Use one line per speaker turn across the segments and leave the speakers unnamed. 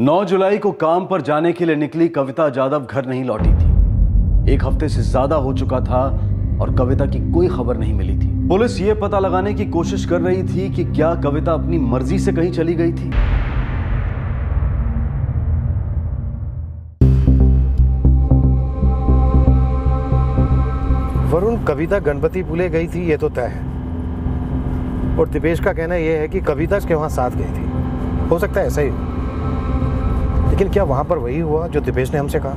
9 जुलाई को काम पर जाने के लिए निकली कविता जाधव घर नहीं लौटी थी। 1 हफ्ते से ज्यादा हो चुका था और कविता की कोई खबर नहीं मिली थी। पुलिस ये पता लगाने की कोशिश कर रही थी कि क्या कविता अपनी मर्जी से कहीं चली गई थी।
वरुण, कविता गणपतिपुले गई थी ये तो तय है, और दिपेश का कहना यह है कि कविता उसके वहां साथ गई थी। हो सकता है ऐसा ही हो, लेकिन क्या वहां पर वही हुआ जो दिपेश ने हमसे कहा?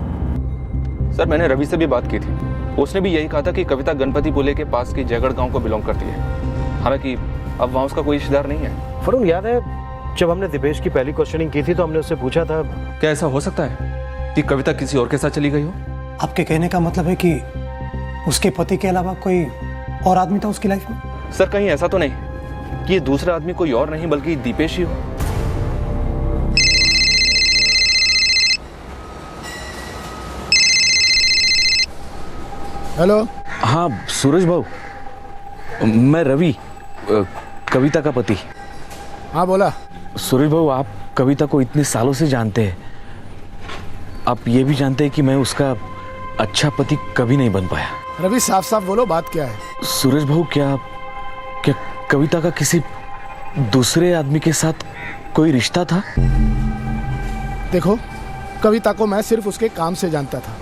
सर, मैंने रवि से भी बात की थी। उसने भी यही कहा था कि कविता गणपतिपुले के पास की जयगढ़ गांव को बिलोंग करती है। हालांकि अब वहां उसका कोई रिश्तेदार नहीं है।
वरुण, याद है जब हमने दिपेश की पहली क्वेश्चनिंग की थी तो हमने उससे पूछा था,
क्या ऐसा हो सकता है कि कविता किसी और के साथ चली गई हो?
आपके कहने का मतलब है कि उसके पति के अलावा कोई और आदमी था उसकी लाइफ में?
सर, कहीं ऐसा तो नहीं कि ये दूसरा आदमी कोई और नहीं बल्कि दीपेश ही हो?
हेलो।
हाँ सूरज भाऊ, मैं रवि, कविता का पति।
हाँ बोला।
सूरज भाऊ, आप कविता को इतने सालों से जानते हैं, आप ये भी जानते हैं कि मैं उसका अच्छा पति कभी नहीं बन पाया।
रवि, साफ साफ बोलो, बात क्या है?
सूरज भाऊ, क्या कविता का किसी दूसरे आदमी के साथ कोई रिश्ता था?
देखो, कविता को मैं सिर्फ उसके काम से जानता था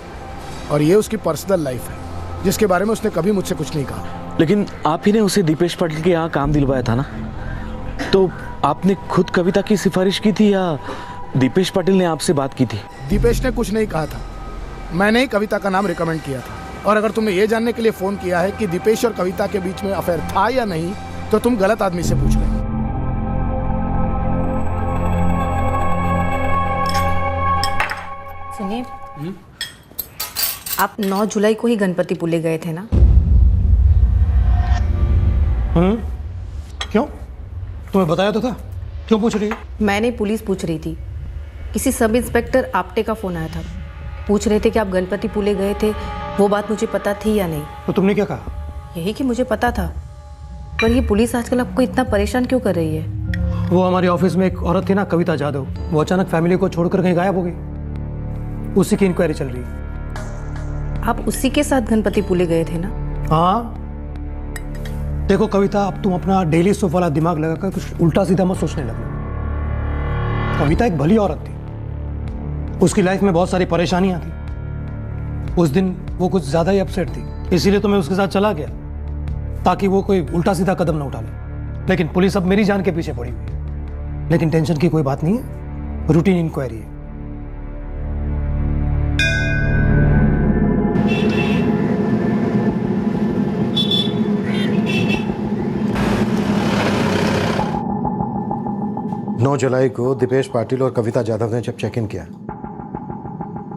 और ये उसकी पर्सनल लाइफ है जिसके बारे में उसने कभी मुझसे कुछ नहीं कहा।
लेकिन आप ही ने उसे दीपेश पाटिल के यहाँ काम दिलवाया था ना, तो आपने खुद कविता की सिफारिश की थी या दीपेश पाटिल ने आपसे बात की थी?
दीपेश ने कुछ नहीं कहा था, मैंने ही कविता का नाम रिकमेंड किया था। और अगर तुमने ये जानने के लिए फोन किया है कि दीपेश और कविता के बीच में अफेयर था या नहीं, तो तुम गलत आदमी से पूछ रहे हो।
सुनिए, आप 9 जुलाई को ही गणपतिपुले गए थे ना?
क्यों? तुम्हें बताया तो था, क्यों पूछ रही है?
मैंने पुलिस पूछ रही थी। किसी सब इंस्पेक्टर आपटे का फोन आया था, पूछ रहे थे कि आप गणपतिपुले गए थे। वो बात मुझे पता थी या नहीं?
तो तुमने क्या कहा?
यही कि मुझे पता था। पर ये पुलिस आजकल आपको इतना परेशान क्यों कर रही है?
वो हमारे ऑफिस में एक औरत थी ना, कविता जाधव, वो अचानक फैमिली को छोड़कर कहीं गायब हो गई। उसी की इंक्वायरी चल रही है।
आप उसी के साथ गणपतिपुले गए थे ना?
हाँ। देखो कविता, अब तुम अपना डेली सोफ वाला दिमाग लगाकर कुछ उल्टा सीधा मत सोचने लगना। कविता एक भली औरत थी, उसकी लाइफ में बहुत सारी परेशानियां थी। उस दिन वो कुछ ज्यादा ही अपसेट थी, इसीलिए तो मैं उसके साथ चला गया ताकि वो कोई उल्टा सीधा कदम ना उठा ले। लेकिन पुलिस अब मेरी जान के पीछे पड़ी हुई है। लेकिन टेंशन की कोई बात नहीं है, रूटीन इंक्वायरी है।
नौ जुलाई को दिपेश पाटिल और कविता जाधव ने जब चेक इन किया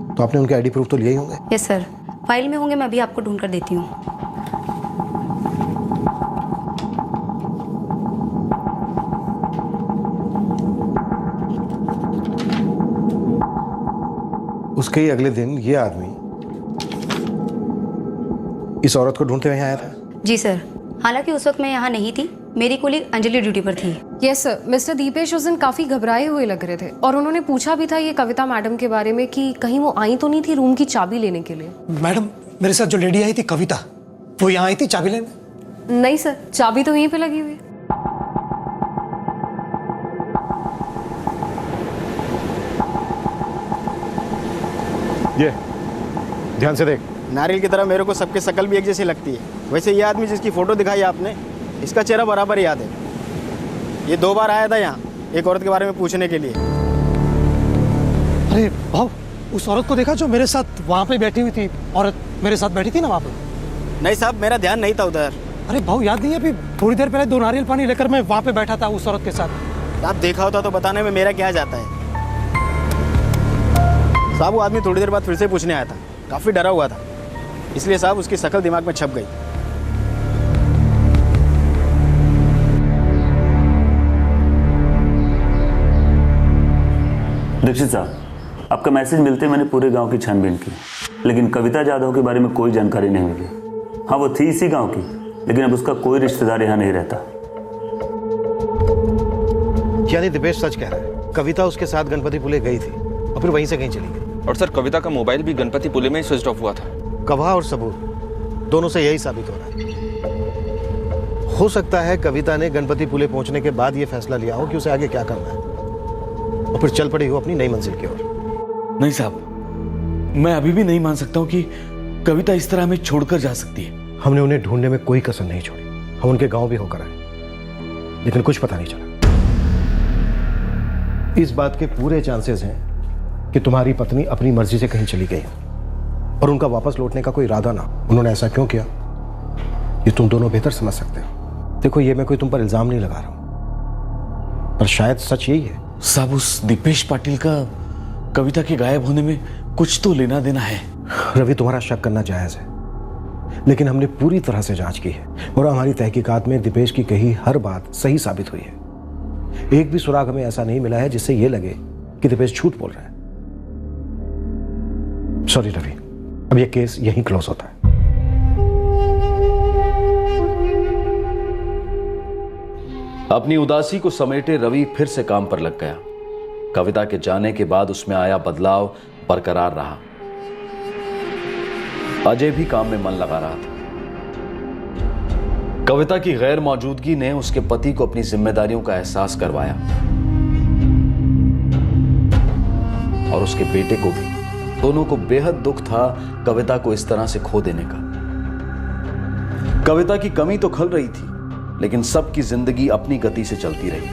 तो आपने उनके आईडी प्रूफ तो लिए होंगे?
यस सर, फाइल में होंगे, मैं अभी आपको ढूंढ कर देती हूँ।
उसके ही अगले दिन ये आदमी इस औरत को ढूंढते हुए यहाँ आया था?
जी सर, हालांकि उस वक्त मैं यहाँ नहीं थी, मेरी कोलीग अंजलि ड्यूटी पर थी।
यस सर, मिस्टर दीपेश उस दिन काफ़ी घबराए हुए लग रहे थे और उन्होंने पूछा भी था ये कविता मैडम के बारे में कि कहीं वो आई तो नहीं थी रूम की चाबी लेने के लिए।
मैडम, मेरे साथ जो लेडी आई थी कविता, वो यहाँ आई थी चाबी लेने?
नहीं सर, चाबी तो यहीं पे लगी हुई है।
ये ध्यान से देख।
नारियल की तरह मेरे को सबके शकल भी एक जैसी लगती है। वैसे ये आदमी जिसकी फ़ोटो दिखाई आपने, इसका चेहरा बराबर याद है। ये 2 बार आया था यहाँ एक औरत के बारे में पूछने के लिए।
अरे भाव, उस औरत को देखा जो मेरे साथ वहाँ पे बैठी हुई थी? औरत मेरे साथ बैठी थी ना वहाँ पे?
नहीं साहब, मेरा ध्यान नहीं था उधर।
अरे भाव, याद नहीं है? अभी थोड़ी देर पहले 2 नारियल पानी लेकर मैं वहाँ पे बैठा था उस औरत के साथ।
आप देखा होता तो बताने में मेरा क्या जाता है साहब। वो आदमी थोड़ी देर बाद फिर से पूछने आया था, काफ़ी डरा हुआ था, इसलिए साहब उसकी शक्ल दिमाग में छप गई।
दीक्षित साहब, आपका मैसेज मिलते मैंने पूरे गांव की छानबीन की, लेकिन कविता जाधव के बारे में कोई जानकारी नहीं मिली। हाँ, वो थी इसी गांव की, लेकिन अब उसका कोई रिश्तेदार यहाँ नहीं रहता।
यानी दिपेश सच कह रहा है, कविता उसके साथ गणपतिपुले गई थी? और फिर वहीं से कहीं चली गई।
और सर कविता का मोबाइल भी गणपति पुले में ही स्विच ऑफ हुआ था।
गवाह और सबूत दोनों से यही साबित हो रहा है। हो सकता है कविता ने गणपति पुले पहुंचने के बाद यह फैसला लिया हो कि उसे आगे क्या करना है और फिर चल पड़ी हो अपनी नई मंजिल की ओर।
नहीं साहब, मैं अभी भी नहीं मान सकता हूँ कि कविता इस तरह हमें छोड़कर जा सकती है।
हमने उन्हें ढूंढने में कोई कसर नहीं छोड़ी। हम उनके गांव भी होकर आए लेकिन कुछ पता नहीं चला। इस बात के पूरे चांसेस हैं कि तुम्हारी पत्नी अपनी मर्जी से कहीं चली गई और उनका वापस लौटने का कोई इरादा ना। उन्होंने ऐसा क्यों किया ये तुम दोनों बेहतर समझ सकते हो। देखो, ये मैं कोई तुम पर इल्जाम नहीं लगा रहा हूं, पर शायद सच यही है।
साहब, उस दीपेश पाटिल का कविता के गायब होने में कुछ तो लेना देना है।
रवि, तुम्हारा शक करना जायज है, लेकिन हमने पूरी तरह से जांच की है और हमारी तहकीकात में दीपेश की कही हर बात सही साबित हुई है। एक भी सुराग हमें ऐसा नहीं मिला है जिससे यह लगे कि दीपेश झूठ बोल रहा है। सॉरी रवि, अब यह केस यहीं क्लोज होता है।
अपनी उदासी को समेटे रवि फिर से काम पर लग गया। कविता के जाने के बाद उसमें आया बदलाव बरकरार रहा। अजय भी काम में मन लगा रहा था। कविता की गैर मौजूदगी ने उसके पति को अपनी जिम्मेदारियों का एहसास करवाया और उसके बेटे को भी। दोनों को बेहद दुख था कविता को इस तरह से खो देने का। कविता की कमी तो खल रही थी, लेकिन सबकी जिंदगी अपनी गति से चलती रही।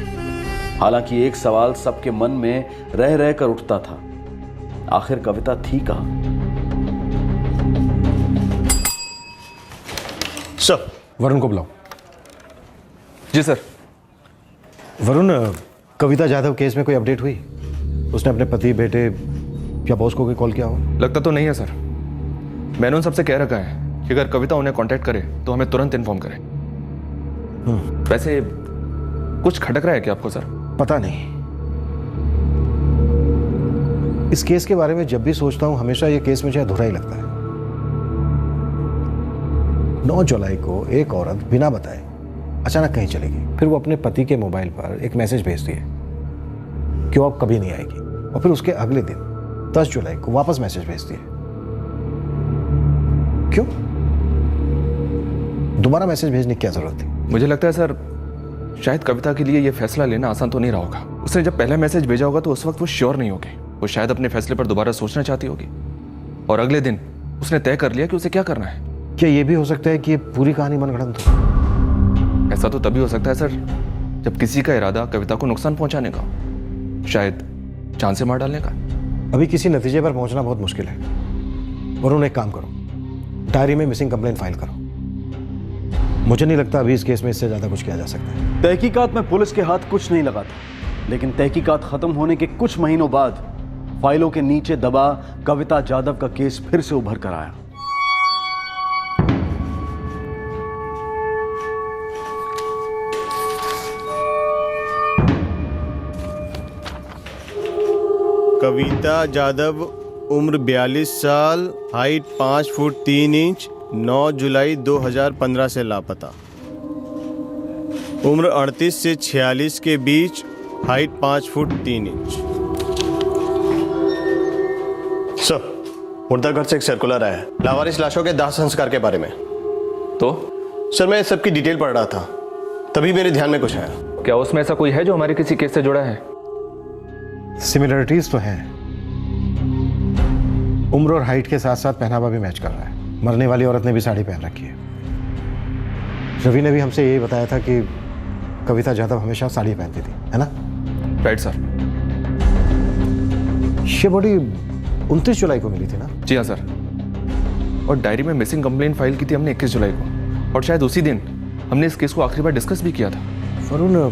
हालांकि एक सवाल सबके मन में रह रह कर उठता था, आखिर कविता थी कहां?
सर, वरुण को बुलाओ।
जी सर।
वरुण, कविता जाधव केस में कोई अपडेट हुई? उसने अपने पति, बेटे या बॉस को कोई कॉल किया हो?
लगता तो नहीं है सर। मैंने उन सबसे कह रखा है कि अगर कविता उन्हें कांटेक्ट करे तो हमें तुरंत इन्फॉर्म करे। वैसे कुछ खटक रहा है क्या आपको सर?
पता नहीं। इस केस के बारे में जब भी सोचता हूं हमेशा यह केस मुझे अधूरा ही लगता है। 9 जुलाई को एक औरत बिना बताए अचानक कहीं चली गई। फिर वो अपने पति के मोबाइल पर एक मैसेज भेजती है कि वो अब कभी नहीं आएगी, और फिर उसके अगले दिन 10 जुलाई को वापस मैसेज भेजती है। क्यों? दोबारा मैसेज भेजने की क्या जरूरत थी?
मुझे लगता है सर, शायद कविता के लिए यह फैसला लेना आसान तो नहीं रहा होगा। उसने जब पहला मैसेज भेजा होगा तो उस वक्त वो श्योर नहीं होगी। वो शायद अपने फैसले पर दोबारा सोचना चाहती होगी और अगले दिन उसने तय कर लिया कि उसे क्या करना है।
क्या यह भी हो सकता है कि ये पूरी कहानी मनगढ़ंत हो?
ऐसा तो तभी हो सकता है सर जब किसी का इरादा कविता को नुकसान पहुंचाने का, शायद जान से मार डालने का।
अभी किसी नतीजे पर पहुंचना बहुत मुश्किल है। वरुण, एक काम करो, डायरी में मिसिंग कंप्लेंट फाइल करो। मुझे नहीं लगता अभी इस केस में इससे ज्यादा कुछ किया जा सकता है।
तहकीकात में पुलिस के हाथ कुछ नहीं लगा था, लेकिन तहकीकात खत्म होने के कुछ महीनों बाद फाइलों के नीचे दबा कविता जाधव का केस फिर से उभर कर आया।
कविता जाधव, उम्र 42 साल, हाइट 5 फुट 3 इंच, 9 जुलाई 2015 से लापता। उम्र 38 से 46 के बीच, हाइट 5 फुट 3 इंच। सर, मुर्दाघर से एक सर्कुलर आया है लावारिस लाशों के दाह संस्कार के बारे में।
तो
सर, मैं सबकी डिटेल पढ़ रहा था, तभी मेरे ध्यान में कुछ आया।
क्या उसमें ऐसा कोई है जो हमारे किसी केस से जुड़ा है?
सिमिलरिटीज तो हैं। उम्र और हाइट के साथ साथ पहनावा भी मैच कर रहा है। मरने वाली औरत ने भी साड़ी पहन रखी है। रवि ने भी हमसे यही बताया था कि कविता जाधव हमेशा साड़ी पहनती थी, है ना?
Right sir.
ये बॉडी 29 जुलाई को मिली थी ना?
जी हाँ सर। और डायरी में मिसिंग कंप्लेंट फाइल की थी हमने 21 जुलाई को, और शायद उसी दिन हमने इस केस को आखिरी बार डिस्कस भी किया था।
वरुण,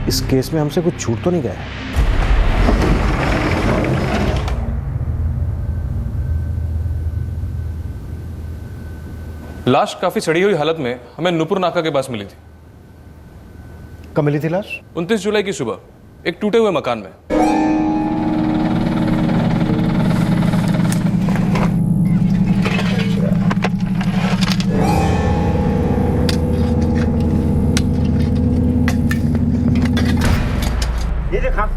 इस केस में हमसे कुछ छूट तो नहीं गया?
लाश काफी सड़ी हुई हालत में हमें नूपुर नाका के पास मिली थी।
कब मिली थी लाश?
29 जुलाई की सुबह, एक टूटे हुए मकान में।
ये देखा,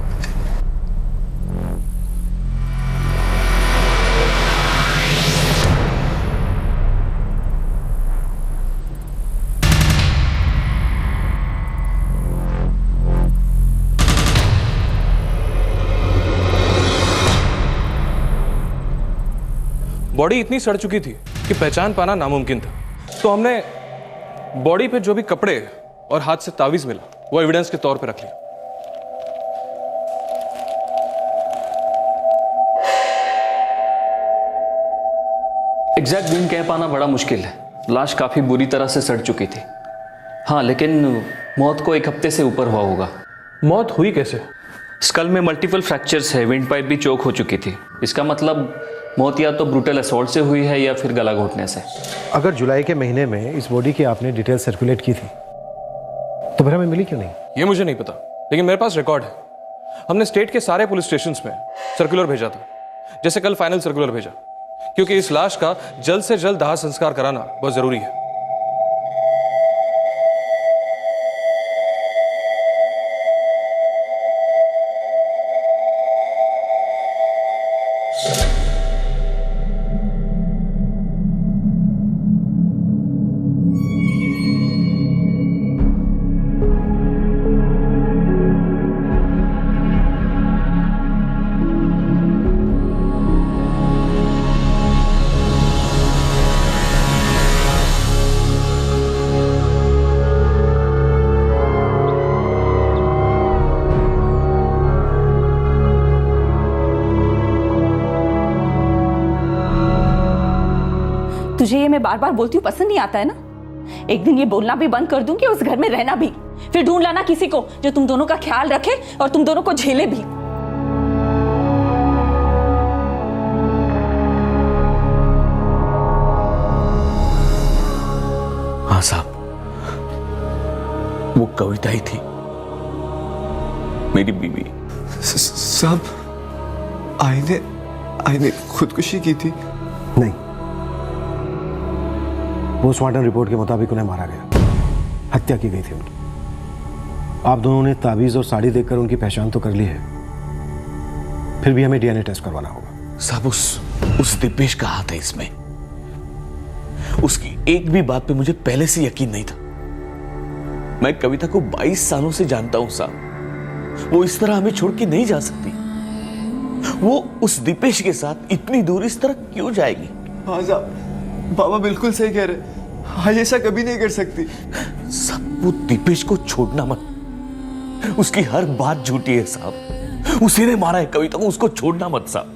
बॉडी इतनी सड़ चुकी थी कि पहचान पाना नामुमकिन था। तो हमने बॉडी पे जो भी कपड़े और हाथ से तावीज मिला वो एविडेंस के तौर पे रख लिया।
एग्जैक्ट दिन कह पाना बड़ा मुश्किल है। लाश काफी बुरी तरह से सड़ चुकी थी। हाँ, लेकिन मौत को 1 हफ्ते से ऊपर हुआ होगा।
मौत हुई कैसे?
स्कल में मल्टीपल फ्रैक्चर्स है, विंड पाइप भी चोक हो चुकी थी। इसका मतलब मौत या तो ब्रूटल असॉल्ट से हुई है या फिर गला घोटने से।
अगर जुलाई के महीने में इस बॉडी की आपने डिटेल सर्कुलेट की थी तो फिर हमें मिली क्यों नहीं?
ये मुझे नहीं पता, लेकिन मेरे पास रिकॉर्ड है। हमने स्टेट के सारे पुलिस स्टेशंस में सर्कुलर भेजा था, जैसे कल फाइनल सर्कुलर भेजा, क्योंकि इस लाश का जल्द से जल्द दाह संस्कार कराना बहुत जरूरी है।
तुझे ये मैं बार बार बोलती हूँ पसंद नहीं आता है ना? एक दिन ये बोलना भी बंद कर दूंगी, उस घर में रहना भी। फिर ढूंढ लाना किसी को जो तुम दोनों का ख्याल रखे और तुम दोनों को झेले भी।
हाँ साहब, वो कविता ही थी, मेरी बीवी।
साहब, आईने खुदकुशी की थी?
नहीं, पोस्टमार्टम रिपोर्ट के मुताबिक उन्हें मारा गया, हत्या की गई थी उनकी। आप दोनों ने ताबीज और साड़ी देखकर उनकी पहचान तो कर ली है, फिर भी हमें डीएनए टेस्ट करवाना होगा।
साहब, उस दिपेश का हाथ है इसमें। उसकी एक भी बात पे मुझे पहले से यकीन नहीं था। मैं कविता को 22 सालों से जानता हूं साहब। वो इस तरह हमें छोड़ के नहीं जा सकती। वो उस दिपेश के साथ इतनी दूर इस तरह क्यों जाएगी?
हाँ साहब, बाबा बिल्कुल सही कह रहे। हाँ, ऐसा कभी नहीं कर सकती।
सब वो दिपेश को छोड़ना मत। उसकी हर बात झूठी है साहब। उसी ने मारा है कविता को, उसको छोड़ना मत साहब।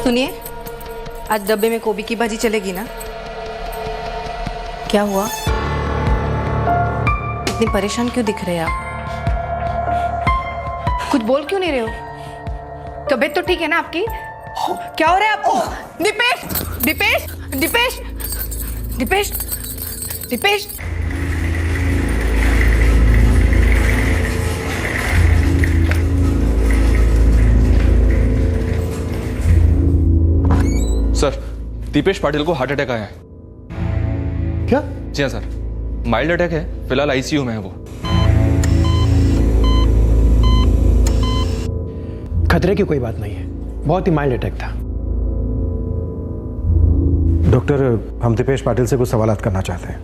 सुनिए, आज डब्बे में गोभी की भाजी चलेगी ना? क्या हुआ? इतनी परेशान क्यों दिख रहे हैं आप? कुछ बोल क्यों नहीं रहे हो? तबीयत तो ठीक है ना आपकी? क्या हो रहा है आपको? दीपेश, दीपेश, दीपेश, दीपेश, दीपेश।
सर, दीपेश पाटिल को हार्ट अटैक आया है।
क्या?
जी हाँ सर, माइल्ड अटैक है, फिलहाल आईसीयू में है वो।
खतरे की कोई बात नहीं है, बहुत ही माइल्ड अटैक था।
डॉक्टर, हम दीपेश पाटिल से कुछ सवालात करना चाहते हैं।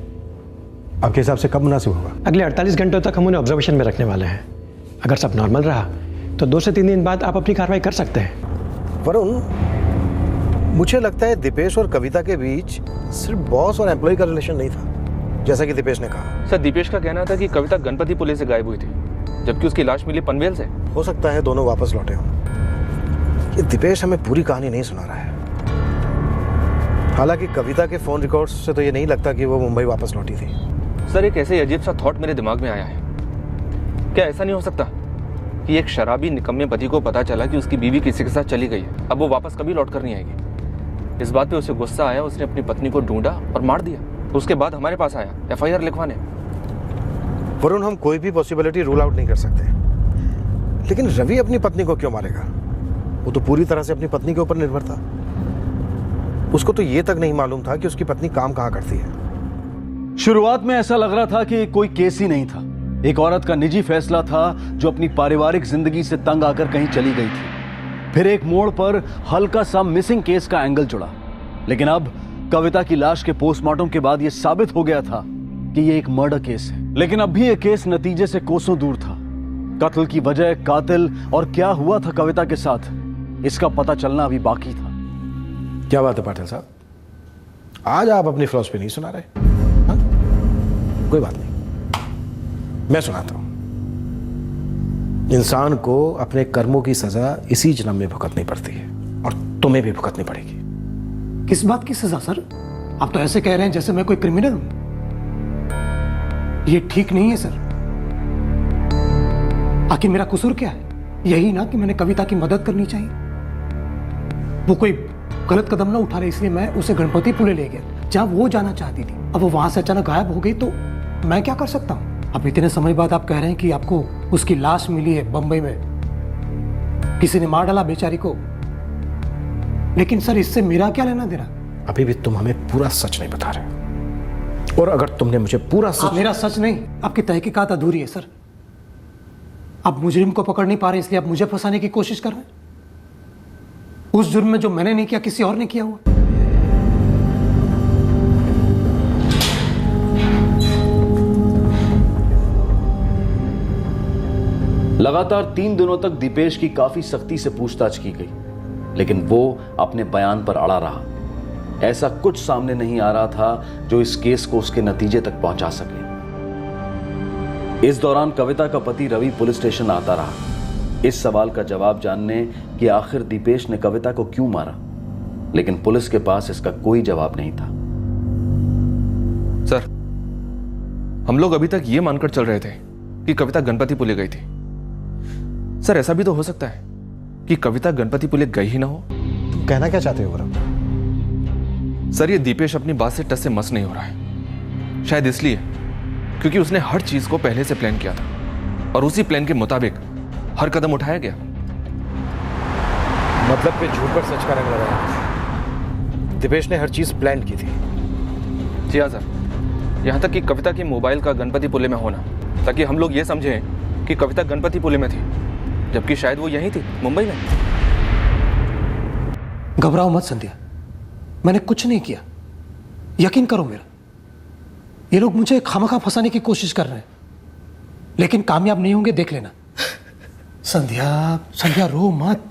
आपके हिसाब से कब मुनासिब होगा?
अगले 48 घंटों तक हम उन्हें ऑब्जर्वेशन में रखने वाले हैं। अगर सब नॉर्मल रहा तो 2 से 3 दिन बाद आप अपनी कार्रवाई कर सकते हैं।
वरुण, मुझे लगता है दीपेश और कविता के बीच सिर्फ बॉस और एम्प्लॉय का रिलेशन नहीं था, जैसा कि दीपेश ने कहा।
सर, दीपेश का कहना था कि कविता गणपतिपुले से गायब हुई थी, जबकि उसकी लाश मिली पनवेल से।
हो सकता है दोनों वापस लौटे हों। ये दीपेश हमें पूरी कहानी नहीं सुना रहा है। हालांकि कविता के फोन रिकॉर्ड्स से तो ये नहीं लगता कि वो मुंबई वापस लौटी थी।
सर, एक ऐसे अजीब सा थॉट मेरे दिमाग में आया है। क्या ऐसा नहीं हो सकता कि एक शराबी निकम्मे पति को पता चला कि उसकी बीवी किसी के साथ चली गई है, अब वो वापस कभी लौट कर नहीं आएगी। इस बात पे उसे गुस्सा आया, उसने अपनी पत्नी को ढूंढा और मार दिया। उसके बाद हमारे पास आया FIR लिखवाने।
वरुण, हम कोई भी पॉसिबिलिटी रूल आउट नहीं कर सकते, लेकिन रवि अपनी पत्नी को क्यों मारेगा? वो तो पूरी तरह से अपनी पत्नी के ऊपर निर्भर था। उसको तो ये तक नहीं मालूम था कि उसकी पत्नी काम कहाँ करती है।
शुरुआत में ऐसा लग रहा था कि कोई केस ही नहीं था, एक औरत का निजी फैसला था जो अपनी पारिवारिक जिंदगी से तंग आकर कहीं चली गई थी। फिर एक मोड़ पर हल्का सा मिसिंग केस का एंगल जुड़ा, लेकिन अब कविता की लाश के पोस्टमार्टम के बाद यह साबित हो गया था कि यह एक मर्डर केस है। लेकिन अब भी यह केस नतीजे से कोसों दूर था। कत्ल की वजह, कातिल और क्या हुआ था कविता के साथ, इसका पता चलना अभी बाकी था।
क्या बात है पाटिल साहब, आज आप अपनी फिलॉसफी नहीं सुना रहे? हा? कोई बात नहीं, मैं सुनाता हूं। इंसान को अपने कर्मों की सजा इसी जन्म में भुगतनी पड़ती है और तुम्हें भी भुगतनी पड़ेगी।
किस बात की सजा सर? आप तो ऐसे कह रहे हैं जैसे मैं कोई क्रिमिनल हूं। ये ठीक नहीं है सर। आखिर मेरा कसूर क्या है? यही ना कि मैंने कविता की मदद करनी चाहिए। वो कोई गलत कदम ना उठा रहे, इसलिए मैं उसे गणपतिपुले ले गया जहां वो जाना चाहती थी। अब वो वहां से अचानक गायब हो गई तो मैं क्या कर सकता हूं? अब इतने समय बाद आप कह रहे हैं कि आपको उसकी लाश मिली है बंबई में, किसी ने मार डाला बेचारी को। लेकिन सर इससे मेरा क्या लेना देना?
अभी भी तुम हमें पूरा सच नहीं बता रहे, और अगर तुमने मुझे पूरा सच...
मेरा सच नहीं, आपकी तहकीकात अधूरी है सर। आप मुजरिम को पकड़ नहीं पा रहे, इसलिए आप मुझे फंसाने की कोशिश कर रहे हैं। उस जुर्म में जो मैंने नहीं किया किसी और ने किया हुआ।
लगातार 3 दिनों तक दीपेश की काफी सख्ती से पूछताछ की गई, लेकिन वो अपने बयान पर अड़ा रहा। ऐसा कुछ सामने नहीं आ रहा था जो इस केस को उसके नतीजे तक पहुंचा सके। इस दौरान कविता का पति रवि पुलिस स्टेशन आता रहा, इस सवाल का जवाब जानने कि आखिर दीपेश ने कविता को क्यों मारा, लेकिन पुलिस के पास इसका कोई जवाब नहीं था।
सर, हम लोग अभी तक ये मानकर चल रहे थे कि कविता गणपतिपुले गई थी। सर, ऐसा भी तो हो सकता है कि कविता गणपतिपुले गई ही ना हो।
तुम कहना क्या चाहते हो गौरव?
सर, ये दीपेश अपनी बात से टस से मस नहीं हो रहा है। शायद इसलिए क्योंकि उसने हर चीज को पहले से प्लान किया था और उसी प्लान के मुताबिक हर कदम उठाया गया।
मतलब पे झूठ पर सच का रंग लगाया। दीपेश ने हर चीज प्लान की थी।
जी हाँ सर, यहां तक कि कविता के मोबाइल का गणपतिपुले में होना, ताकि हम लोग ये समझें कि कविता गणपतिपुले में थी, जबकि शायद वो यहीं थी, मुंबई में।
घबराओ मत संध्या, मैंने कुछ नहीं किया, यकीन करो मेरा। ये लोग मुझे खामखा फंसाने की कोशिश कर रहे हैं, लेकिन कामयाब नहीं होंगे, देख लेना। संध्या, संध्या रो मत।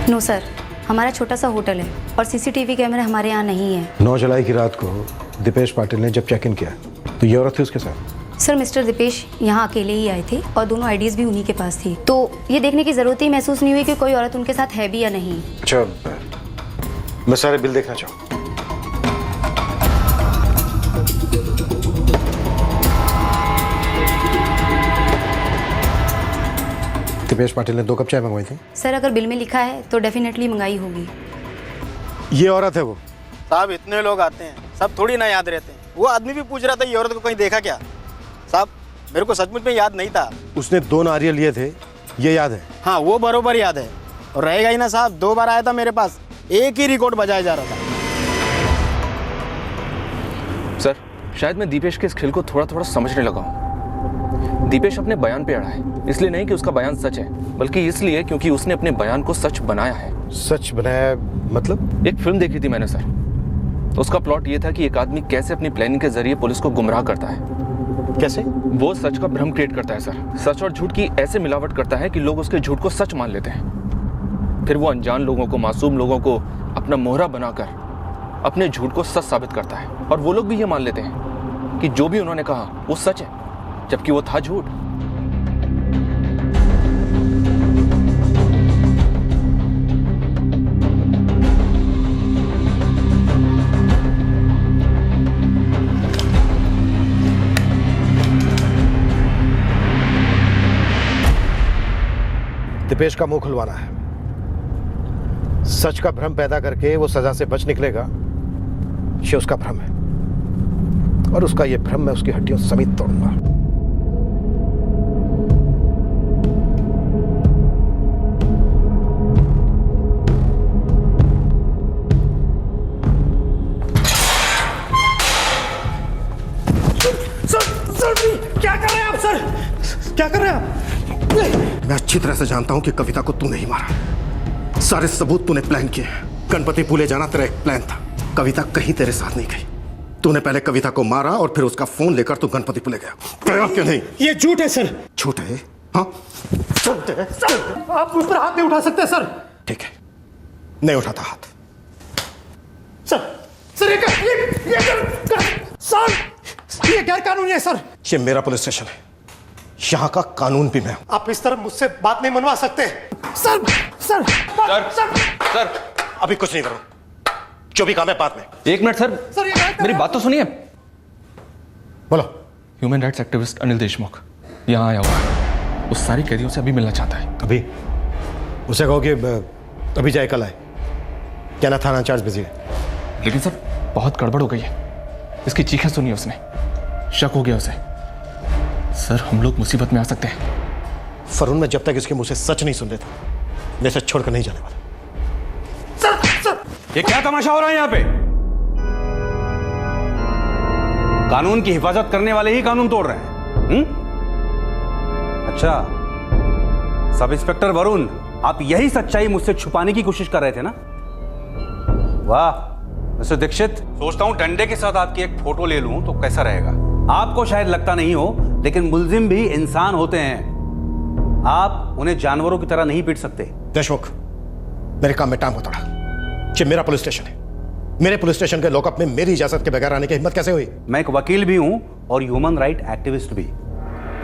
नो सर, हमारा छोटा सा होटल है और सीसीटीवी कैमरे हमारे यहाँ नहीं है।
9 जुलाई की रात को दीपेश पाटिल ने जब चेक इन किया तो ये औरत थी उसके साथ?
सर, मिस्टर दीपेश यहाँ अकेले ही आए थे और दोनों आईडीज भी उन्हीं के पास थी, तो ये देखने की जरूरत ही महसूस नहीं हुई कि कोई औरत उनके साथ है भी या नहीं।
अच्छा, मैं सारे बिल देखना चाहूँ। दीपेश पाटिल ने 2 कप चाय मंगवाई थी।
सर, अगर बिल में लिखा है तो डेफिनेटली मंगाई होगी।
ये औरत है वो?
साहब, इतने लोग आते हैं, सब थोड़ी ना याद रहते हैं। वो आदमी भी पूछ रहा था ये औरत को कहीं देखा क्या। साहब, मेरे को सचमुच में याद नहीं था।
उसने 2 नारियल लिए थे, ये याद है?
हाँ, वो बरोबर याद है, और रहेगा ही ना साहब। 2 बार आया था मेरे पास, एक ही रिकॉर्ड बजाया जा रहा था।
सर, शायद मैं दीपेश के इस खेल को थोड़ा थोड़ा समझने लगा हूं। दीपेश अपने बयान पे अड़ा है, इसलिए नहीं कि उसका बयान सच है, बल्कि इसलिए क्योंकि उसने अपने बयान को सच बनाया है।
सच बनाया मतलब?
एक फिल्म देखी थी मैंने सर, उसका प्लॉट ये था कि एक आदमी कैसे अपनी प्लानिंग के जरिए पुलिस को गुमराह करता है।
कैसे?
वो सच का भ्रम क्रिएट करता है सर, सच और झूठ की ऐसे मिलावट करता है कि लोग उसके झूठ को सच मान लेते हैं। फिर वो अनजान लोगों को, मासूम लोगों को अपना मोहरा बनाकर अपने झूठ को सच साबित करता है, और वो लोग भी ये मान लेते हैं कि जो भी उन्होंने कहा वो सच है, जबकि वो था झूठ।
दीपेश का मुंह खुलवाना है। सच का भ्रम पैदा करके वो सजा से बच निकलेगा, ये उसका भ्रम है, और उसका ये भ्रम मैं उसकी हड्डियों समेत तोड़ूंगा।
क्या कर रहे हैं आप सर? क्या कर रहे हैं आप?
मैं अच्छी तरह से जानता हूं कि कविता को तूने ही मारा। सारे सबूत तूने प्लान किए। गणपति पुले जाना तेरा एक प्लान था। कविता कहीं तेरे साथ नहीं गई। तूने पहले कविता को मारा और फिर उसका फोन लेकर तू गणपति पुले गया। गया क्यों नहीं?
ये झूठ है सर।
झूठ है? हाँ झूठ है।
सर आप मुझ पर हाथ नहीं उठा सकते सर।
ठीक है, नहीं उठाता हाथ।
सर ये गैर कानूनी है सर।
ये मेरा पुलिस स्टेशन है, यहाँ का कानून भी मैं हूं।
आप इस तरह मुझसे बात नहीं मनवा सकते। सर सर
सर सर
अभी कुछ नहीं करो, जो भी काम है बाद में।
एक मिनट सर,
सर ये
मेरी बात तो सुनिए।
बोलो।
Human rights activist Anil Deshmukh यहाँ आया हुआ है, उस सारी कैदियों से अभी मिलना चाहता है।
अभी उसे कहो कि अभी जाए, कल आए। क्या ना थाना इंचार्ज बिजी है।
लेकिन सर बहुत गड़बड़ हो गई है, इसकी चीखें सुनी उसने, शक हो गया उसे। सर हम लोग मुसीबत में आ सकते हैं।
फरून, मैं जब तक इसके मुंह से सच नहीं सुन लेता मैं इसे छोड़कर नहीं जाने वाला।
ये क्या तमाशा हो रहा है यहाँ पे? कानून की हिफाजत करने वाले ही कानून तोड़ रहे हैं। अच्छा, सब इंस्पेक्टर वरुण, आप यही सच्चाई मुझसे छुपाने की कोशिश कर रहे थे ना? वाह मिस्टर दीक्षित, सोचता हूं डंडे के साथ आपकी एक फोटो ले लूं तो कैसा रहेगा। आपको शायद लगता नहीं हो, लेकिन मुल्जिम भी इंसान होते हैं। आप उन्हें जानवरों की तरह नहीं पीट सकते।
देशमुख, मेरे काम में टांग मत अड़ा। ये मेरा पुलिस स्टेशन है। मेरे पुलिस स्टेशन के लॉकअप में मेरी इजाजत के बगैर आने की हिम्मत कैसे हुई?
मैं एक वकील भी हूं और ह्यूमन राइट एक्टिविस्ट भी।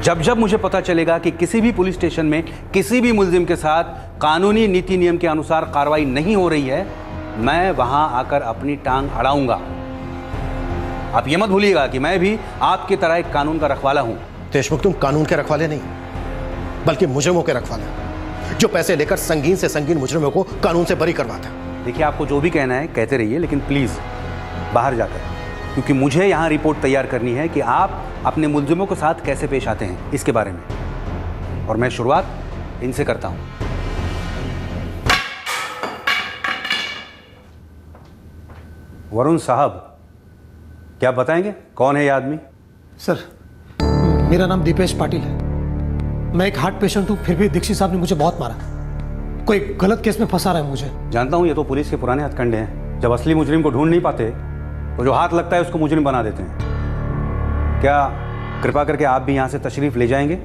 जब जब मुझे पता चलेगा कि किसी भी पुलिस स्टेशन में किसी भी मुल्जिम के साथ कानूनी नीति नियम के अनुसार कार्रवाई नहीं हो रही है, मैं वहां आकर अपनी टांग अड़ाऊंगा। आप ये मत भूलिएगा कि मैं भी आपकी तरह एक कानून का रखवाला हूं।
देशमुख, तुम कानून के रखवाले नहीं बल्कि मुजरिमों के रखवाले, जो पैसे लेकर संगीन से संगीन मुजरिमों को कानून से बरी करवाते हैं।
देखिए, आपको जो भी कहना है कहते रहिए, लेकिन प्लीज बाहर जाकर, क्योंकि मुझे यहां रिपोर्ट तैयार करनी है कि आप अपने मुल्जिमों के साथ कैसे पेश आते हैं इसके बारे में, और मैं शुरुआत इनसे करता हूं। वरुण साहब, क्या बताएंगे कौन है ये आदमी?
सर मेरा नाम दीपेश पाटिल है। मैं एक हार्ट पेशेंट हूँ, फिर भी दीक्षित साहब ने मुझे बहुत मारा। कोई गलत केस में फंसा रहा है मुझे।
जानता हूँ ये तो पुलिस के पुराने हथकंडे हैं। जब असली मुजरिम को ढूंढ नहीं पाते तो जो हाथ लगता है उसको मुजरिम बना देते हैं। क्या कृपा करके आप भी यहाँ से तशरीफ ले जाएंगे?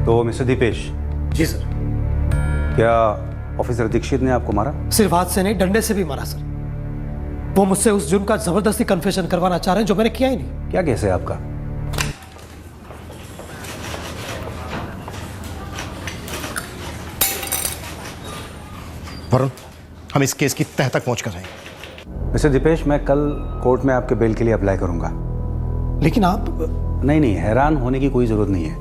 तो मिस्टर दीपेश।
जी सर।
क्या ऑफिसर दीक्षित ने आपको मारा?
सिर्फ हाथ से नहीं, डंडे से भी मारा सर। वो मुझसे उस जुर्म का जबरदस्ती कन्फेशन करवाना चाह रहे हैं जो मैंने किया ही नहीं।
क्या केस है आपका?
वरुण, हम इस केस की तह तक पहुंच कर रहे हैं।
मिस्टर दीपेश, मैं कल कोर्ट में आपके बेल के लिए अप्लाई करूंगा।
लेकिन आप...
नहीं, हैरान होने की कोई जरूरत नहीं है।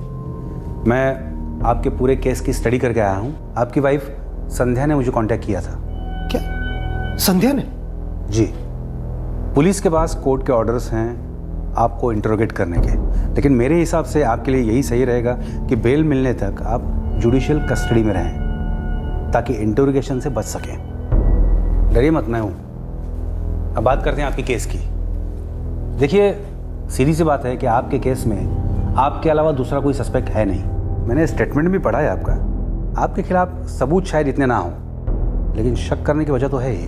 मैं आपके पूरे केस की स्टडी करके आया हूं। आपकी वाइफ संध्या ने मुझे कांटेक्ट किया था।
क्या संध्या ने?
जी। पुलिस के पास कोर्ट के ऑर्डर्स हैं आपको इंटरोगेट करने के, लेकिन मेरे हिसाब से आपके लिए यही सही रहेगा कि बेल मिलने तक आप जुडिशियल कस्टडी में रहें, ताकि इंटरोगेशन से बच सकें। डरिए मत, मैं हूं। अब बात करते हैं आपके केस की। देखिए, सीधी सी बात है कि आपके केस में आपके अलावा दूसरा कोई सस्पेक्ट है नहीं। मैंने स्टेटमेंट भी पढ़ा है आपका। आपके खिलाफ सबूत शायद इतने ना हो, लेकिन शक करने की वजह तो है ही।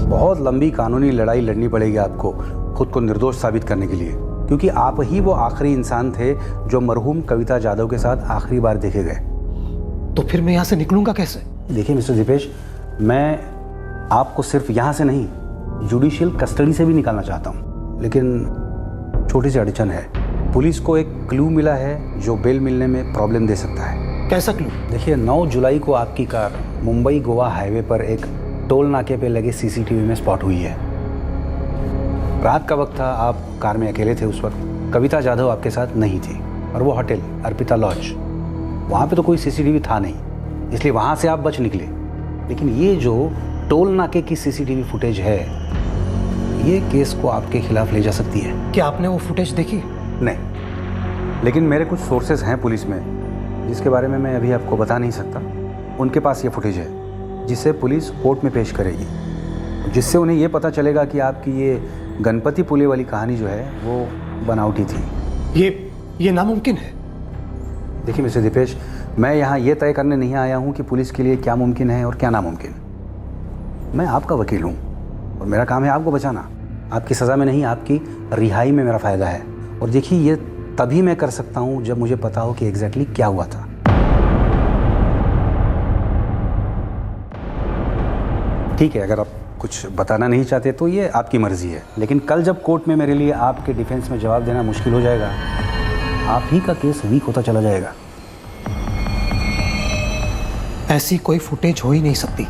बहुत लंबी कानूनी लड़ाई लड़नी पड़ेगी आपको खुद को निर्दोष साबित करने के लिए, क्योंकि आप ही वो आखिरी इंसान थे जो मरहूम कविता जाधव के साथ आखिरी बार देखे गए।
तो फिर मैं यहाँ से निकलूंगा कैसे?
देखिए मिस्टर दीपेश, मैं आपको सिर्फ यहाँ से नहीं, जुडिशियल कस्टडी से भी निकालना चाहता हूँ, लेकिन छोटी सी अड़चन है। पुलिस को एक क्लू मिला है जो बेल मिलने में प्रॉब्लम दे सकता है।
कैसा क्लू?
देखिए, 9 जुलाई को आपकी कार मुंबई गोवा हाईवे पर एक टोल नाके पे लगे सीसीटीवी में स्पॉट हुई है। रात का वक्त था, आप कार में अकेले थे उस वक्त। कविता जाधव आपके साथ नहीं थी, और वो होटल अर्पिता लॉज, वहाँ पे तो कोई सीसीटीवी था नहीं, इसलिए वहाँ से आप बच निकले। लेकिन ये जो टोल नाके की सीसीटीवी फुटेज है, ये केस को आपके खिलाफ ले जा सकती है।
क्या आपने वो फुटेज देखी?
नहीं, लेकिन मेरे कुछ सोर्सेज हैं पुलिस में जिसके बारे में मैं अभी आपको बता नहीं सकता। उनके पास ये फुटेज है जिसे पुलिस कोर्ट में पेश करेगी, जिससे उन्हें ये पता चलेगा कि आपकी ये गणपति पुले वाली कहानी जो है वो बनावटी थी।
ये नामुमकिन है।
देखिए मिस्टर दीपेश,
मैं यहाँ ये तय करने नहीं आया हूँ कि पुलिस के लिए क्या मुमकिन है और क्या नामुमकिन। मैं आपका वकील हूँ और मेरा काम है आपको बचाना। आपकी सज़ा में नहीं, आपकी रिहाई में मेरा फ़ायदा है। और देखिए, ये तभी मैं कर सकता हूँ जब मुझे पता हो कि एग्जैक्टली क्या हुआ था। ठीक है, अगर आप कुछ बताना नहीं चाहते तो ये आपकी मर्जी है, लेकिन कल जब कोर्ट में मेरे लिए आपके डिफेंस में जवाब देना मुश्किल हो जाएगा, आप ही का केस वीक होता चला जाएगा।
ऐसी कोई फुटेज हो ही नहीं सकती,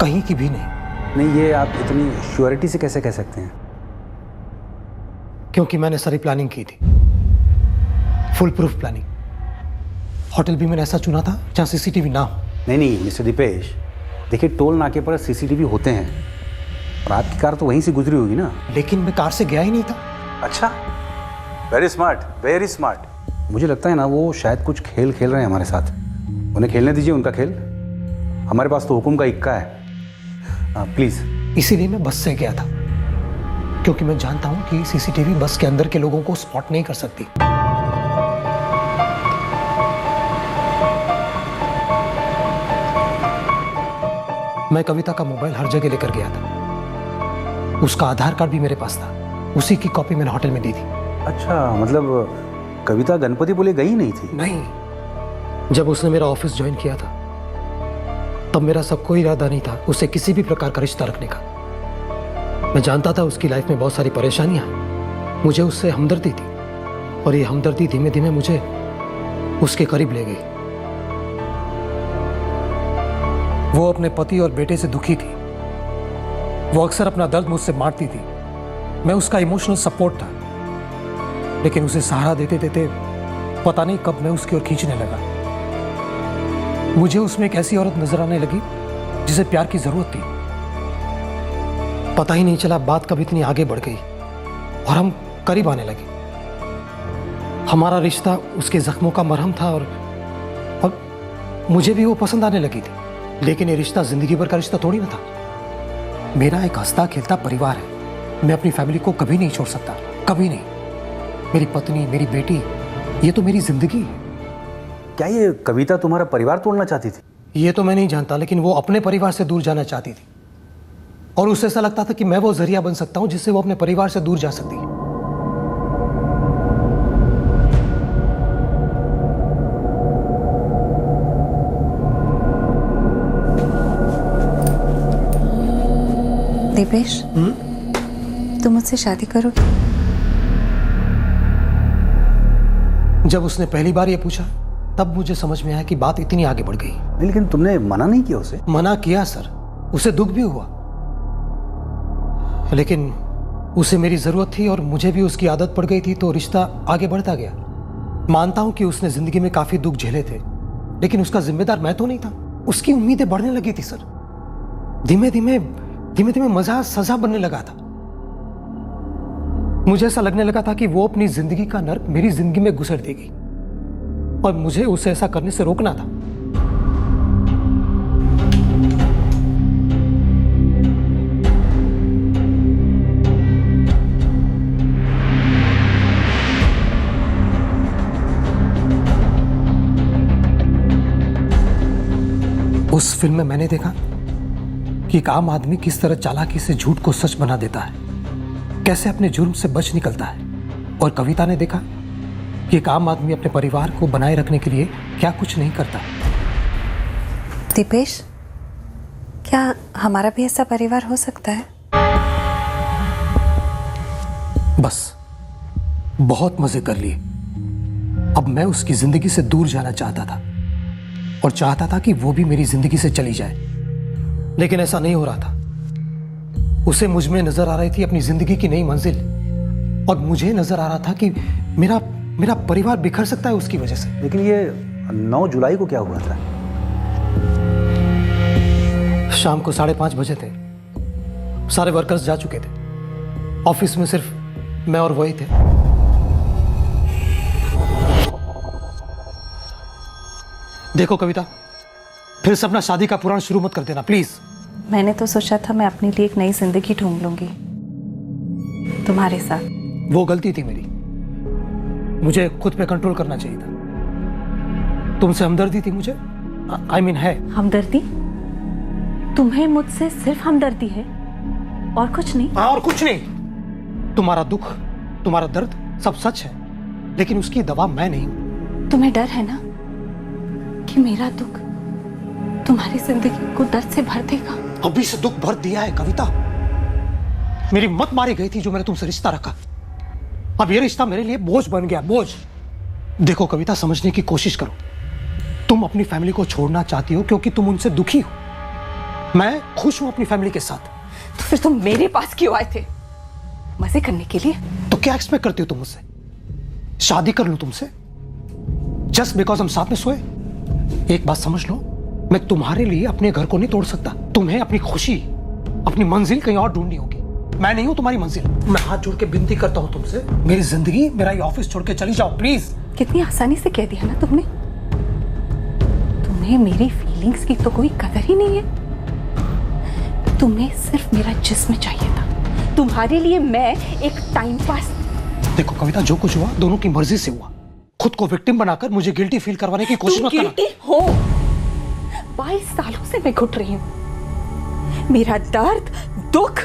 कहीं की भी नहीं।
ये आप इतनी श्योरिटी से कैसे कह सकते हैं?
क्योंकि मैंने सारी प्लानिंग की थी, फुल प्रूफ प्लानिंग। होटल भी मैंने ऐसा चुना था जहाँ सीसीटीवी ना हो।
नहीं मिस्टर दीपेश, देखिए टोल नाके पर सीसीटीवी होते हैं और आपकी कार तो वहीं से गुजरी होगी ना।
लेकिन मैं कार से गया ही नहीं था।
अच्छा, वेरी स्मार्ट, वेरी स्मार्ट। मुझे लगता है ना वो शायद कुछ खेल खेल रहे हैं हमारे साथ। उन्हें खेलने दीजिए उनका खेल, हमारे पास तो हुक्म का इक्का है। प्लीज।
इसीलिए मैं बस से गया था, क्योंकि मैं जानता हूं कि सीसीटीवी बस के अंदर के लोगों को स्पॉट नहीं कर सकती। मैं कविता का मोबाइल हर जगह लेकर गया था, उसका आधार कार्ड भी मेरे पास था, उसी की कॉपी मैंने होटल में दी थी।
अच्छा, मतलब कविता गणपतिपुले गई नहीं थी?
नहीं, जब उसने मेरा ऑफिस ज्वाइन किया था तब मेरा सब कोई इरादा नहीं था उसे किसी भी प्रकार का रिश्ता रखने का। मैं जानता था उसकी लाइफ में बहुत सारी परेशानियां हैं, मुझे उससे हमदर्दी थी और ये हमदर्दी धीमे धीमे मुझे उसके करीब ले गई। वो अपने पति और बेटे से दुखी थी, वो अक्सर अपना दर्द मुझसे बांटती थी। मैं उसका इमोशनल सपोर्ट था, लेकिन उसे सहारा देते देते पता नहीं कब मैं उसकी ओर खींचने लगा। मुझे उसमें एक ऐसी औरत नजर आने लगी जिसे प्यार की जरूरत थी। पता ही नहीं चला बात कब इतनी आगे बढ़ गई और हम करीब आने लगे। हमारा रिश्ता उसके जख्मों का मरहम था और मुझे भी वो पसंद आने लगी थी। लेकिन ये रिश्ता जिंदगी भर का रिश्ता थोड़ी ना था। मेरा एक हंसता खेलता परिवार है, मैं अपनी फैमिली को कभी नहीं छोड़ सकता, कभी नहीं। मेरी पत्नी, मेरी बेटी, ये तो मेरी जिंदगी है।
क्या ये कविता तुम्हारा परिवार तोड़ना चाहती थी?
ये तो मैं नहीं जानता, लेकिन वो अपने परिवार से दूर जाना चाहती थी और उसे ऐसा लगता था कि मैं वो जरिया बन सकता हूं जिससे वो अपने परिवार से दूर जा सकती है।
दीपेश, तुम मुझसे शादी करोगे?
जब उसने पहली बार ये पूछा तब मुझे समझ में आया कि बात इतनी आगे बढ़ गई।
लेकिन तुमने मना नहीं किया उसे?
मना किया सर, उसे दुख भी हुआ, लेकिन उसे मेरी जरूरत थी और मुझे भी उसकी आदत पड़ गई थी, तो रिश्ता आगे बढ़ता गया। मानता हूं कि उसने जिंदगी में काफी दुख झेले थे, लेकिन उसका जिम्मेदार मैं तो नहीं था। उसकी उम्मीदें बढ़ने लगी थी सर। धीमे धीमे मजा सजा बनने लगा था। मुझे ऐसा लगने लगा था कि वो अपनी जिंदगी का नर्क मेरी जिंदगी में घुसेड़ देगी और मुझे उसे ऐसा करने से रोकना था। उस फिल्म में मैंने देखा कि एक आम आदमी किस तरह चालाकी से झूठ को सच बना देता है, कैसे अपने जुर्म से बच निकलता है। और कविता ने देखा कि एक आम आदमी अपने परिवार को बनाए रखने के लिए क्या कुछ नहीं करता।
दीपेश, क्या हमारा भी ऐसा परिवार हो सकता है?
बस बहुत मजे कर लिए। अब मैं उसकी जिंदगी से दूर जाना चाहता था और चाहता था कि वो भी मेरी जिंदगी से चली जाए, लेकिन ऐसा नहीं हो रहा था। उसे मुझ में नजर आ रही थी अपनी जिंदगी की नई मंजिल और मुझे नजर आ रहा था कि मेरा परिवार बिखर सकता है उसकी वजह से।
लेकिन ये 9 जुलाई को क्या हुआ था?
शाम को 5:30 बजे थे। सारे वर्कर्स जा चुके थे, ऑफिस में सिर्फ मैं और वही थे। देखो कविता, फिर से अपना शादी का पुराण शुरू मत कर देना प्लीज।
मैंने तो सोचा था मैं अपने लिए एक नई जिंदगी ढूंढ लूंगी तुम्हारे साथ।
वो गलती थी मेरी, मुझे खुद पे कंट्रोल करना चाहिए था। तुमसे हमदर्दी थी मुझे, आई मीन है।
हमदर्दी? तुम्हें मुझसे सिर्फ हमदर्दी है और कुछ नहीं?
हाँ, और कुछ नहीं। तुम्हारा दुख, तुम्हारा दर्द सब सच है, लेकिन उसकी दवा मैं नहीं हूं।
तुम्हें डर है ना कि मेरा दुख तुम्हारी जिंदगी को दर्द से भर देगा?
अभी से दुख भर दिया है कविता। मेरी मत मारी गई थी जो मैंने तुमसे रिश्ता रखा। अब ये रिश्ता मेरे लिए बोझ बन गया, बोझ। देखो कविता, समझने की कोशिश करो। तुम अपनी फैमिली को छोड़ना चाहती हो क्योंकि तुम उनसे दुखी हो। मैं खुश हूं अपनी फैमिली के साथ।
तो फिर तुम मेरे पास क्यों आए थे? मजे करने के लिए?
तो क्या एक्सपेक्ट करती हो तुम मुझसे? शादी कर लूं तुमसे जस्ट बिकॉज हम साथ में सोए? एक बात समझ लो, मैं तुम्हारे लिए अपने घर को नहीं तोड़ सकता। तुम्हें अपनी खुशी, अपनी मंजिल कहीं और ढूंढनी होगी। मैं नहीं हूं तुम्हारी मंजिल। मैं हाथ जोड़ के विनती करता हूं तुमसे, मेरी जिंदगी, मेरा ये ऑफिस छोड़ के चली जाओ प्लीज।
कितनी आसानी से कह दिया ना तुमने। तुम्हें मेरी फीलिंग्स की तो कोई कदर ही नहीं है। तुम्हें सिर्फ मेरा जिस्म चाहिए था। तुम्हारे लिए मैं एक टाइम पास।
देखो कविता, जो कुछ हुआ दोनों की मर्जी से हुआ। खुद को विक्टिम बनाकर मुझे गिल्टी फील करवाने की कोशिश मत करना।
गिल्टी हो? 22 सालों से मैं घुट रही हूं। मेरा दर्द, दुख,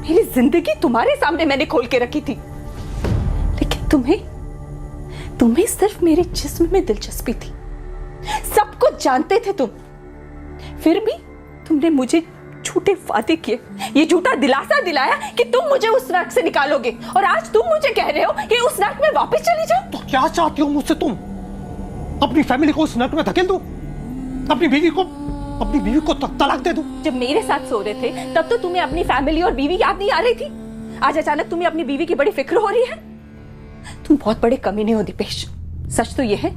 मेरी जिंदगी तुम्हारे सामने मैंने खोल के रखी थी, लेकिन तुम्हें सिर्फ मेरे जिस्म में दिलचस्पी थी। सब कुछ जानते थे तुम, फिर भी तुमने मुझे झूठे वादे किए, ये झूठा दिलासा दिलाया कि तुम मुझे उस नर्क से निकालोगे, और आज तुम मुझे कह रहे हो कि उस नर्क में वापस चली जाओ।
तो क्या चाहती हो मुझसे तुम? अपनी फैमिली को उस नर्क में धकेल दूं? अपनी बीवी को तलाक दे दूं?
जब मेरे साथ सो रहे थे तब तो तुम्हें अपनी फैमिली और बीवी याद नहीं आ रही थी। आज अचानक तुम्हें अपनी बीवी की बड़ी फिक्र हो रही है। तुम बहुत बड़े कमीने हो दीपेश। सच तो यह है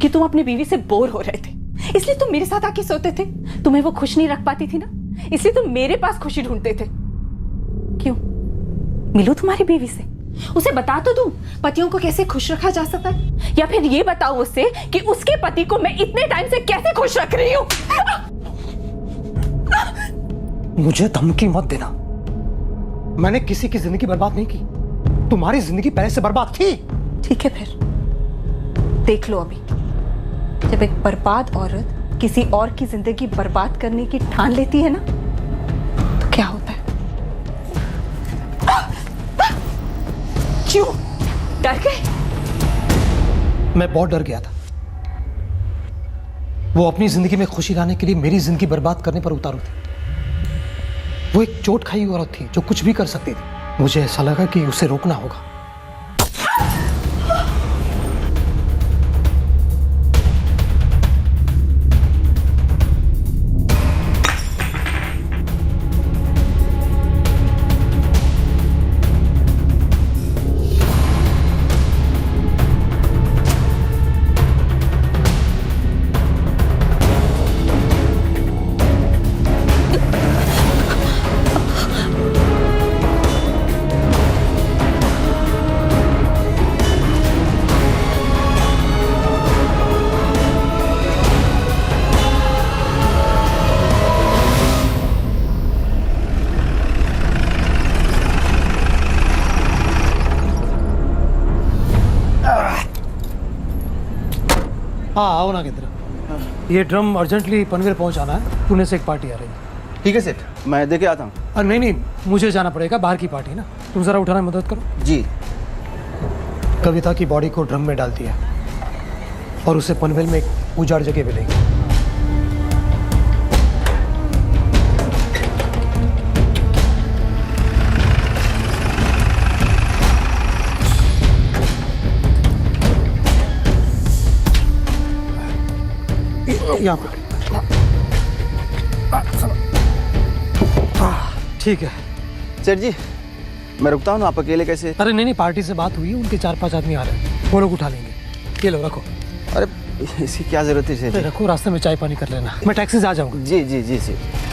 कि तुम अपनी बीवी से बोर हो रहे थे, इसलिए तुम मेरे साथ आके सोते थे। तुम्हें वो खुश नहीं रख पाती थी ना, इसलिए तुम मेरे पास खुशी ढूंढते थे। क्यों? मिलो तुम्हारी बीवी से, उसे बता तो दूं पतियों को कैसे खुश रखा जा सकता है, या फिर ये बताओ उससे कि उसके पति को मैं इतने टाइम से कैसे खुश रख रही हूं।
मुझे धमकी मत देना। मैंने किसी की जिंदगी बर्बाद नहीं की। तुम्हारी जिंदगी पहले से बर्बाद थी।
ठीक है, फिर देख लो। अभी जब एक बर्बाद औरत किसी और की जिंदगी बर्बाद करने की ठान लेती है ना, तो क्या होता है? क्यों डर गए?
मैं बहुत डर गया था। वो अपनी जिंदगी में खुशी लाने के लिए मेरी जिंदगी बर्बाद करने पर उतारू थी। वो एक चोट खाई औरत थी जो कुछ भी कर सकती थी। मुझे ऐसा लगा कि उसे रोकना होगा। हाँ, आओ ना केंद्र। ये ड्रम अर्जेंटली पनवेल पहुंचाना है। पुणे से एक पार्टी आ रही है।
ठीक है सेठ, मैं देखे आता हूँ।
अरे नहीं, मुझे जाना पड़ेगा, बाहर की पार्टी ना। तुम जरा उठाने में मदद करो।
जी।
कविता की बॉडी को ड्रम में डाल दिया और उसे पनवेल में एक उजाड़ जगह पे लेंगे। यहाँ पर ठीक है
सेठ जी, मैं रुकता हूँ ना, आप अकेले कैसे?
अरे नहीं, पार्टी से बात हुई है, उनके 4-5 आदमी आ रहे हैं, वो लोग उठा लेंगे। ये लो, रखो।
अरे इसकी क्या जरूरत है सेठ जी?
रखो, रास्ते में चाय पानी कर लेना, मैं टैक्सी से आ जाऊंगा।
जी जी जी सेठ।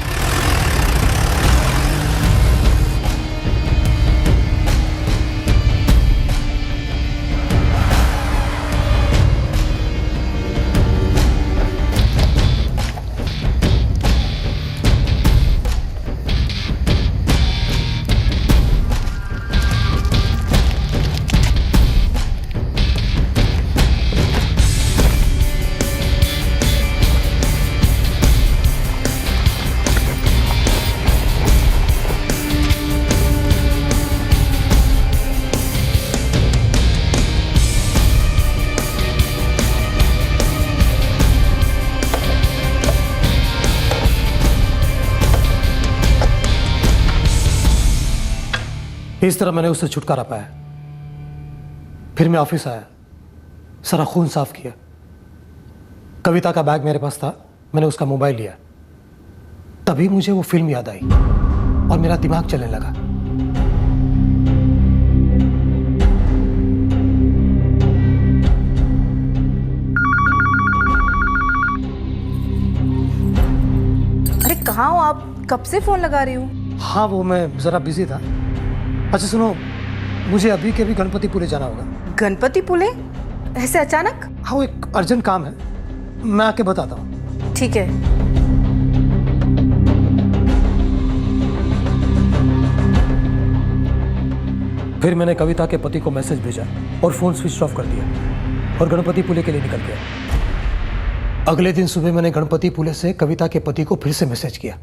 इस तरह मैंने उससे छुटकारा पाया। फिर मैं ऑफिस आया, सारा खून साफ किया। कविता का बैग मेरे पास था, मैंने उसका मोबाइल लिया। तभी मुझे वो फिल्म याद आई और मेरा दिमाग चलने लगा।
अरे कहाँ हो आप? कब से फोन लगा रही हूँ।
हाँ, वो मैं जरा बिजी था। अच्छा सुनो, मुझे अभी के अभी गणपतिपुले जाना होगा।
गणपतिपुले? ऐसे अचानक?
हाँ, वो एक अर्जेंट काम है, मैं आके बताता हूँ।
ठीक है।
फिर मैंने कविता के पति को मैसेज भेजा और फोन स्विच ऑफ कर दिया और गणपतिपुले के लिए निकल गया। अगले दिन सुबह मैंने गणपतिपुले से कविता के पति को फिर से मैसेज किया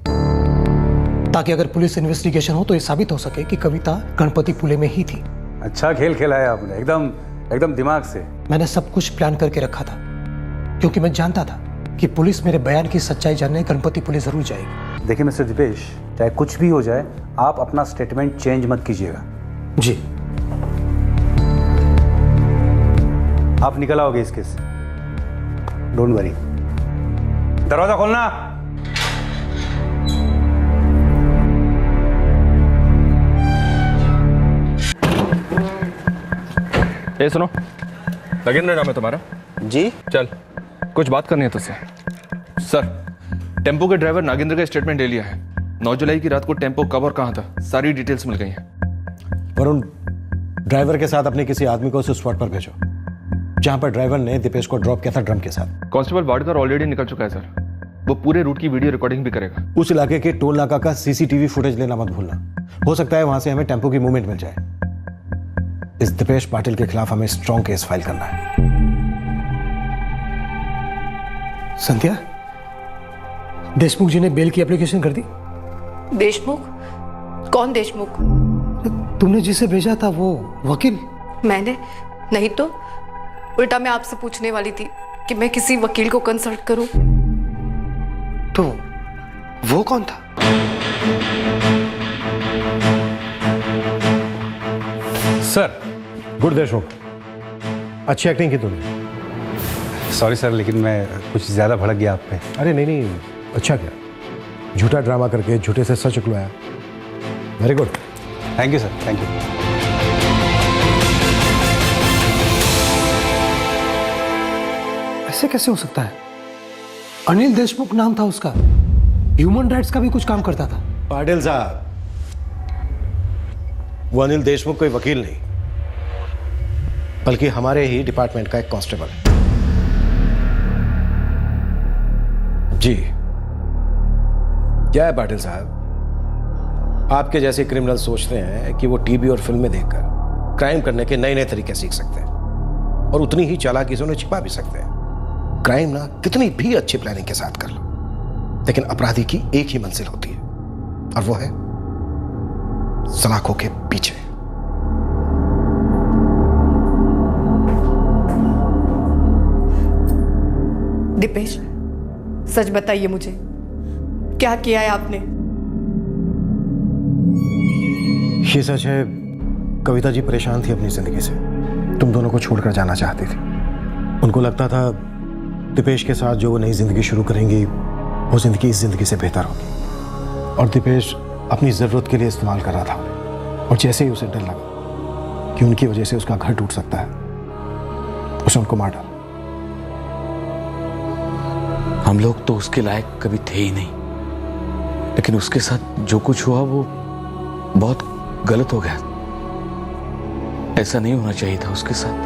ताकि अगर पुलिस इन्वेस्टिगेशन हो तो ये साबित हो सके कि कविता गणपतिपुले में ही थी।
अच्छा खेल खेला है आपने, एकदम दिमाग से।
मैंने सब कुछ प्लान करके रखा था क्योंकि मैं जानता था कि पुलिस मेरे बयान की सच्चाई जानने गणपतिपुले जरूर जाएगी।
देखिए मिस्टर दीपेश, चाहे कुछ भी हो जाए, आप अपना स्टेटमेंट चेंज मत कीजिएगा।
जी।
आप निकल आओगे इस केस, डोंट वरी। दरवाजा खोलना।
ए सुनो, नागेंद्र नाम है तुम्हारा?
जी।
चल, कुछ बात करनी है तुझसे। सर, टेम्पो के ड्राइवर नागेंद्र का स्टेटमेंट ले लिया है। 9 जुलाई की रात को टेम्पो कब और कहाँ था, सारी डिटेल्स मिल गई हैं।
वरुण, ड्राइवर के साथ अपने किसी आदमी को उस स्पॉट पर भेजो जहां पर ड्राइवर ने दीपेश को ड्रॉप किया था ड्रम के साथ।
कांस्टेबल वाडकर ऑलरेडी निकल चुका है सर, वो पूरे रूट की वीडियो रिकॉर्डिंग भी करेगा।
उस इलाके के टोल नाका का सीसीटीवी फुटेज लेना मत भूलना, हो सकता है वहां से हमें टेम्पो की मूवमेंट मिल जाए। इस दीपेश पाटिल के खिलाफ हमें स्ट्रॉन्ग केस फाइल करना है।
संध्या, देशमुख जी ने बेल की एप्लीकेशन कर दी।
देशमुख? कौन देशमुख?
तुमने जिसे भेजा था वो वकील?
मैंने नहीं तो, उल्टा मैं आपसे पूछने वाली थी कि मैं किसी वकील को कंसल्ट करूं।
तो वो कौन था?
सर, गुड देशमुख, अच्छी एक्टिंग की तुमने।
सॉरी सर, लेकिन मैं कुछ ज्यादा भड़क गया आप पे।
अरे नहीं, अच्छा किया। झूठा ड्रामा करके झूठे से सच उकलवाया। Very good.
Thank you sir, thank you.
ऐसे कैसे हो सकता है? अनिल देशमुख नाम था उसका, ह्यूमन राइट्स का भी कुछ काम करता था।
पाटिल साहब, वो अनिल देशमुख कोई वकील नहीं, बल्कि हमारे ही डिपार्टमेंट का एक कांस्टेबल है। जी। क्या है पाटिल साहब, आपके जैसे क्रिमिनल सोचते हैं कि वो टीवी और फिल्में देखकर क्राइम करने के नए नए तरीके सीख सकते हैं और उतनी ही चालाकी से उन्हें छिपा भी सकते हैं। क्राइम ना कितनी भी अच्छी प्लानिंग के साथ कर लो, लेकिन अपराधी की एक ही मंजिल होती है और वो है सलाखों के पीछे।
दीपेश, सच बताइए मुझे, क्या किया है आपने?
ये सच है, कविता जी परेशान थी अपनी जिंदगी से, तुम दोनों को छोड़कर जाना चाहती थी। उनको लगता था दीपेश के साथ जो वो नई जिंदगी शुरू करेंगी वो जिंदगी इस जिंदगी से बेहतर होगी, और दीपेश अपनी जरूरत के लिए इस्तेमाल कर रहा था। और जैसे ही उसे डर लगा कि उनकी वजह से उसका घर टूट सकता है, उसे उनको मार डाला।
हम लोग तो उसके लायक कभी थे ही नहीं, लेकिन उसके साथ जो कुछ हुआ वो बहुत गलत हो गया। ऐसा नहीं होना चाहिए था उसके साथ।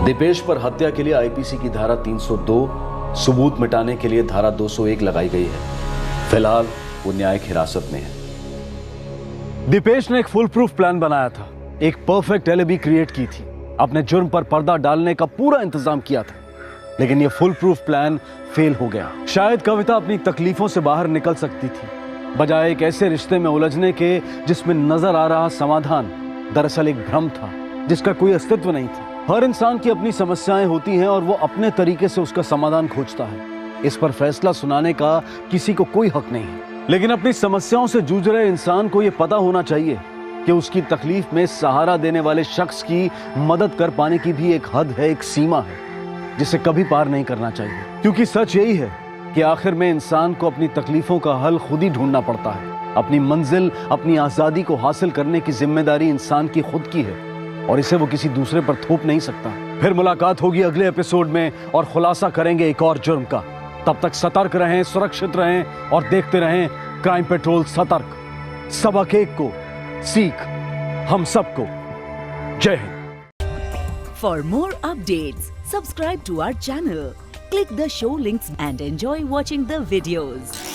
दीपेश पर हत्या के लिए आईपीसी की धारा 302, सबूत मिटाने के लिए धारा 201 लगाई गई है। फिलहाल वो न्यायिक हिरासत में है। दीपेश ने एक फुल प्रूफ प्लान बनाया था, एक परफेक्ट एलिबी क्रिएट की थी, अपने जुर्म पर पर्दा डालने का पूरा इंतजाम किया था, लेकिन ये फुल प्रूफ प्लान फेल हो गया। शायद कविता अपनी तकलीफों से बाहर निकल सकती थी, बजाय एक ऐसे रिश्ते में उलझने के जिसमें नजर आ रहा समाधान दरअसल एक भ्रम था जिसका कोई अस्तित्व नहीं था। हर इंसान की अपनी समस्याएं होती हैं और वो अपने तरीके से उसका समाधान खोजता है। इस पर फैसला सुनाने का किसी को कोई हक नहीं है। लेकिन अपनी समस्याओं से जूझ रहे इंसान को यह पता होना चाहिए कि उसकी तकलीफ में सहारा देने वाले शख्स की मदद कर पाने की भी एक हद है, एक सीमा है, जिसे कभी पार नहीं करना चाहिए। क्योंकि सच यही है कि आखिर में इंसान को अपनी तकलीफों का हल खुद ही ढूंढना पड़ता है। अपनी मंजिल, अपनी आजादी को हासिल करने की जिम्मेदारी इंसान की खुद की है और इसे वो किसी दूसरे पर थोप नहीं सकता। फिर मुलाकात होगी अगले एपिसोड में और खुलासा करेंगे एक और जुर्म का। तब तक सतर्क रहें, सुरक्षित रहें और देखते रहें क्राइम पेट्रोल सतर्क। सबक एक को सीख हम सबको। जय Hind.
For more updates subscribe to our channel, click the show links and enjoy watching the videos.